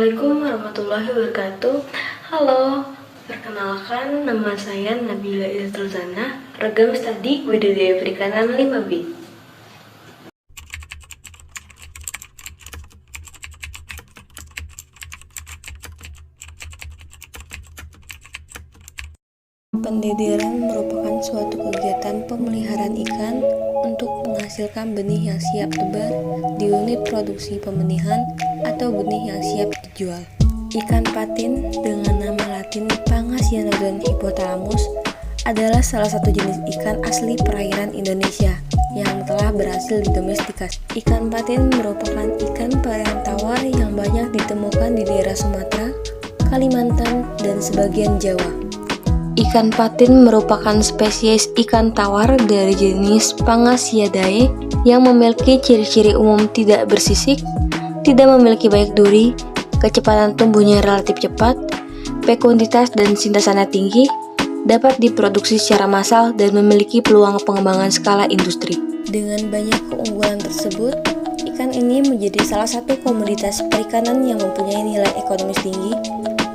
Assalamualaikum warahmatullahi wabarakatuh. Halo, perkenalkan nama saya Nabila Izruzana, Program Studi Budidaya Perikanan 5B. Pendidiran merupakan suatu kegiatan pemeliharaan ikan untuk menghasilkan benih yang siap tebar di unit produksi pembenihan atau benih yang siap dijual. Ikan patin dengan nama latin Pangasianodon hippothalamus adalah salah satu jenis ikan asli perairan Indonesia yang telah berhasil didomestikasi. Ikan patin merupakan ikan perairan tawar yang banyak ditemukan di daerah Sumatera, Kalimantan, dan sebagian Jawa. Ikan patin merupakan spesies ikan tawar dari jenis Pangasiadae yang memiliki ciri-ciri umum tidak bersisik, tidak memiliki banyak duri, kecepatan tumbuhnya relatif cepat, fekunditas dan sintesannya tinggi, dapat diproduksi secara massal dan memiliki peluang pengembangan skala industri. Dengan banyak keunggulan tersebut, ikan ini menjadi salah satu komoditas perikanan yang mempunyai nilai ekonomis tinggi,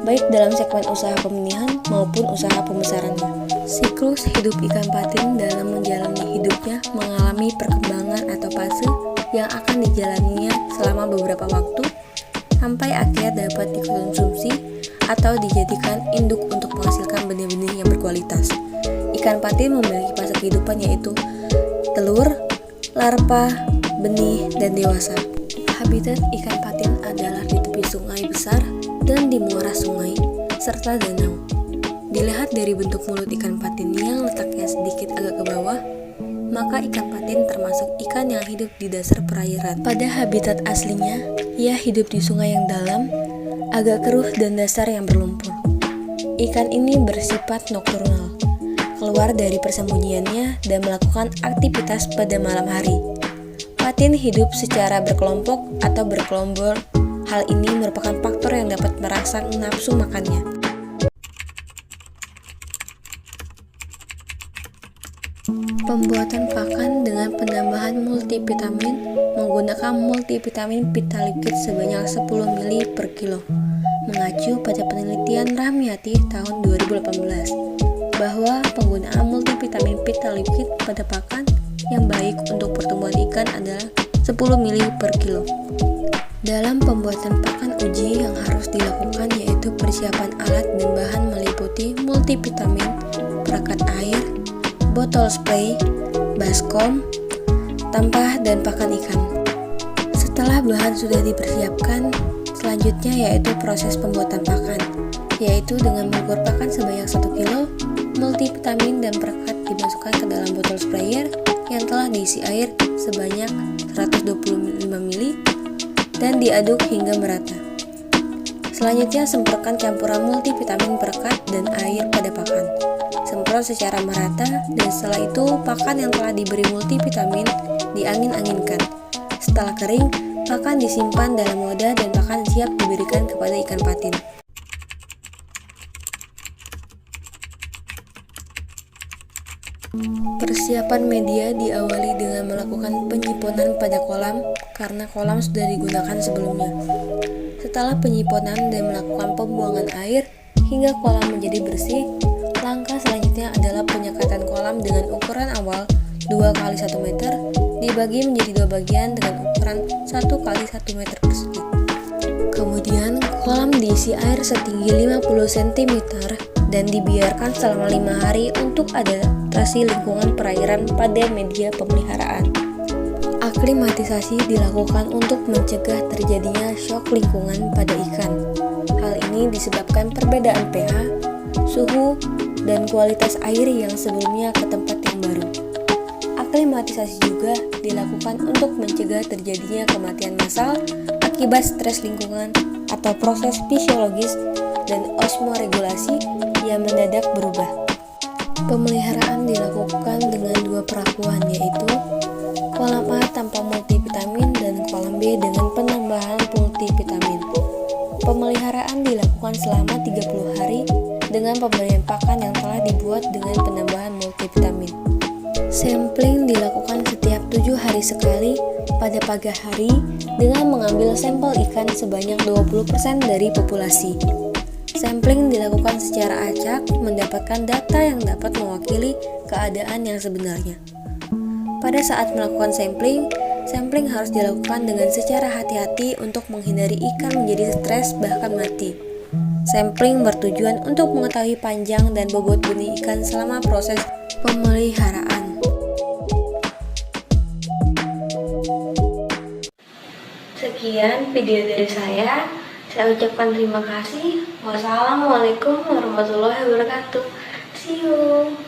baik dalam segmen usaha pembenihan maupun usaha pembesarannya. Siklus hidup ikan patin dalam menjalani hidupnya mengalami perkembangan atau fase yang akan dijalaninya selama beberapa waktu sampai akhirnya dapat dikonsumsi atau dijadikan induk untuk menghasilkan benih-benih yang berkualitas. Ikan patin memiliki fase kehidupan yaitu telur, larva, benih, dan dewasa. Habitat ikan patin adalah di tepi sungai besar dan di muara sungai, serta danau. Dilihat dari bentuk mulut ikan patin yang letaknya sedikit agak ke bawah, maka ikan patin termasuk ikan yang hidup di dasar perairan. Pada habitat aslinya, ia hidup di sungai yang dalam, agak keruh dan dasar yang berlumpur. Ikan ini bersifat nokturnal, keluar dari persembunyiannya dan melakukan aktivitas pada malam hari. Patin hidup secara berkelompok atau berkelompok. Hal ini merupakan faktor yang dapat merangsang nafsu makannya. Pembuatan pakan dengan penambahan multivitamin menggunakan multivitamin Vitalipid sebanyak 10 ml per kilo, mengacu pada penelitian Rahmiati tahun 2018 bahwa penggunaan multivitamin Vitalipid pada pakan yang baik untuk pertumbuhan ikan adalah 10 ml per kilo. Dalam pembuatan pakan uji yang harus dilakukan yaitu persiapan alat dan bahan meliputi multivitamin, perekat air, botol spray, baskom, tampah, dan pakan ikan. Setelah bahan sudah dipersiapkan, selanjutnya yaitu proses pembuatan pakan, yaitu dengan mengukur pakan sebanyak 1 kilo, multivitamin dan perekat dimasukkan ke dalam botol sprayer yang telah diisi air sebanyak 125 ml dan diaduk hingga merata. Selanjutnya semprotkan campuran multivitamin perekat dan air pada pakan. Semprot secara merata dan setelah itu pakan yang telah diberi multivitamin diangin-anginkan. Setelah kering, pakan disimpan dalam wadah dan pakan siap diberikan kepada ikan patin. Persiapan media diawali dengan melakukan penyiponan pada kolam karena kolam sudah digunakan sebelumnya. Setelah penyiponan dan melakukan pembuangan air hingga kolam menjadi bersih, langkah selanjutnya adalah penyekatan kolam dengan ukuran awal 2 x 1 meter dibagi menjadi 2 bagian dengan ukuran 1 x 1 meter persegi. Kemudian kolam diisi air setinggi 50 cm dan dibiarkan selama 5 hari untuk adaptasi lingkungan perairan pada media pemeliharaan. Aklimatisasi dilakukan untuk mencegah terjadinya shock lingkungan pada ikan. Hal ini disebabkan perbedaan pH, suhu, dan kualitas air yang sebelumnya ke tempat yang baru. Aklimatisasi juga dilakukan untuk mencegah terjadinya kematian massal akibat stres lingkungan atau proses fisiologis dan osmoregulasi yang mendadak berubah. Pemeliharaan dilakukan dengan 2 perakuan yaitu kolam A tanpa multivitamin dan kolam B dengan penambahan multivitamin. Pemeliharaan dilakukan selama 30 hari dengan pemberian pakan yang telah dibuat dengan penambahan multivitamin. Sampling dilakukan setiap 7 hari sekali pada pagi hari dengan mengambil sampel ikan sebanyak 20% dari populasi. Sampling dilakukan secara acak mendapatkan data yang dapat mewakili keadaan yang sebenarnya. Pada saat melakukan sampling harus dilakukan dengan secara hati-hati untuk menghindari ikan menjadi stres bahkan mati. Sampling bertujuan untuk mengetahui panjang dan bobot benih ikan selama proses pemeliharaan. Sekian video dari saya. Saya ucapkan terima kasih. Wassalamualaikum warahmatullahi wabarakatuh. See you.